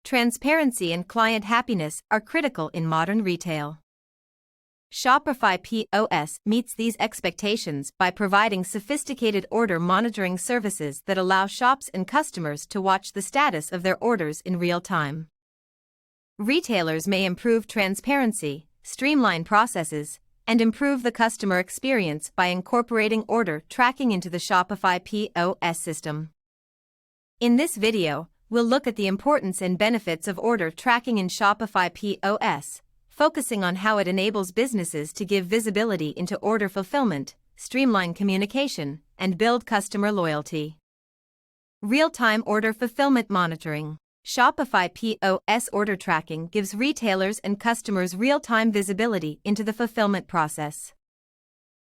transparency and client happiness are critical in modern retail. Shopify POS meets these expectations by providing sophisticated order monitoring services that allow shops and customers to watch the status of their orders in real time. Retailers may improve transparency, streamline processes, and improve the customer experience by incorporating order tracking into the Shopify POS system. In this video, we'll look at the importance and benefits of order tracking in Shopify POS, focusing on how it enables businesses to give visibility into order fulfillment, streamline communication, and build customer loyalty. Real-time order fulfillment monitoring. Shopify POS order tracking gives retailers and customers real-time visibility into the fulfillment process.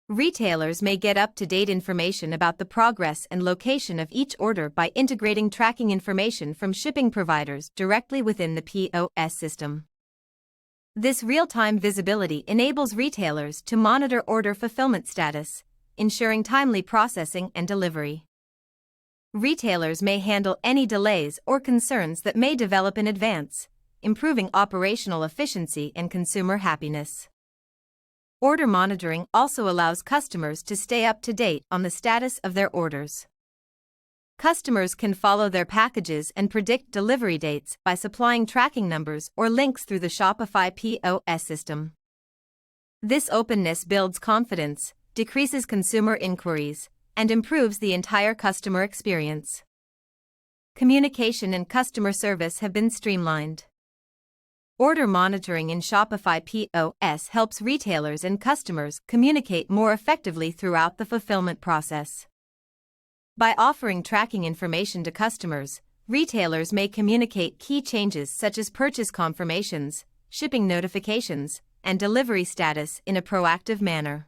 Retailers may get up-to-date information about the progress and location of each order by integrating tracking information from shipping providers directly within the POS system. This real-time visibility enables retailers to monitor order fulfillment status, ensuring timely processing and delivery. Retailers may handle any delays or concerns that may develop in advance, improving operational efficiency and consumer happiness. Order monitoring also allows customers to stay up to date on the status of their orders. Customers can follow their packages and predict delivery dates by supplying tracking numbers or links through the Shopify POS system. This openness builds confidence, decreases consumer inquiries, and improves the entire customer experience. Communication and customer service have been streamlined. Order monitoring in Shopify POS helps retailers and customers communicate more effectively throughout the fulfillment process. By offering tracking information to customers, retailers may communicate key changes such as purchase confirmations, shipping notifications, and delivery status in a proactive manner.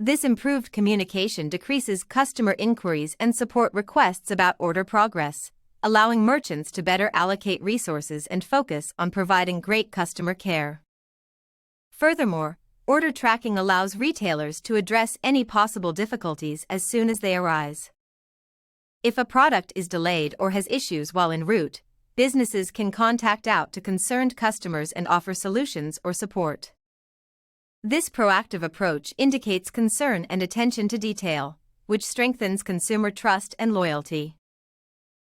This improved communication decreases customer inquiries and support requests about order progress, allowing merchants to better allocate resources and focus on providing great customer care. Furthermore, order tracking allows retailers to address any possible difficulties as soon as they arise. If a product is delayed or has issues while en route, businesses can contact out to concerned customers and offer solutions or support. This proactive approach indicates concern and attention to detail, which strengthens consumer trust and loyalty.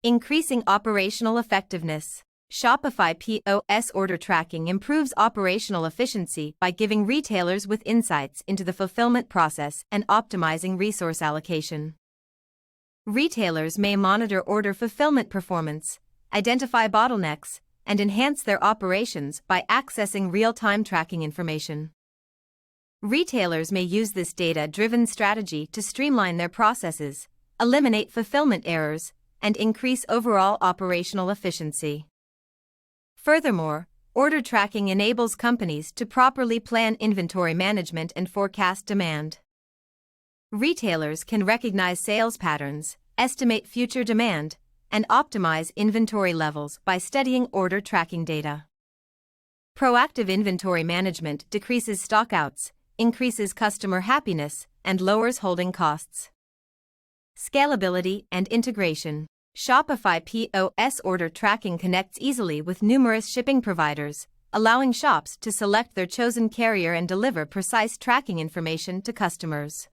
Increasing operational effectiveness. Shopify POS order tracking improves operational efficiency by giving retailers with insights into the fulfillment process and optimizing resource allocation. Retailers may monitor order fulfillment performance, identify bottlenecks, and enhance their operations by accessing real-time tracking information. Retailers may use this data-driven strategy to streamline their processes, eliminate fulfillment errors, and increase overall operational efficiency. Furthermore, order tracking enables companies to properly plan inventory management and forecast demand. Retailers can recognize sales patterns, estimate future demand, and optimize inventory levels by studying order tracking data. Proactive inventory management decreases stockouts, increases customer happiness, and lowers holding costs. Scalability and integration. Shopify POS order tracking connects easily with numerous shipping providers, allowing shops to select their chosen carrier and deliver precise tracking information to customers.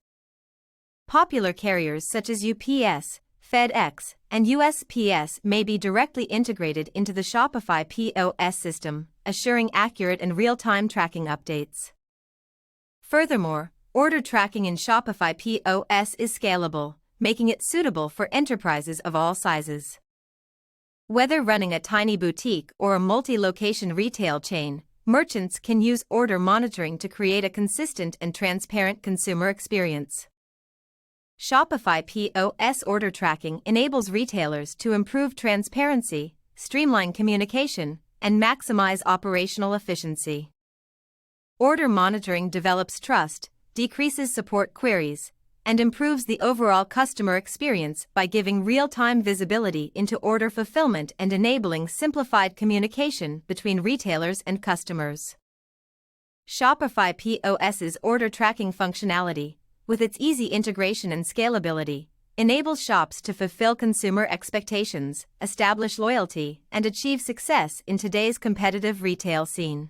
Popular carriers such as UPS, FedEx, and USPS may be directly integrated into the Shopify POS system, assuring accurate and real-time tracking updates. Furthermore, order tracking in Shopify POS is scalable, making it suitable for enterprises of all sizes. Whether running a tiny boutique or a multi-location retail chain, merchants can use order monitoring to create a consistent and transparent consumer experience. Shopify POS order tracking enables retailers to improve transparency, streamline communication, and maximize operational efficiency. Order monitoring develops trust, decreases support queries, and improves the overall customer experience by giving real-time visibility into order fulfillment and enabling simplified communication between retailers and customers. Shopify POS's order tracking functionality, with its easy integration and scalability, enables shops to fulfill consumer expectations, establish loyalty, and achieve success in today's competitive retail scene.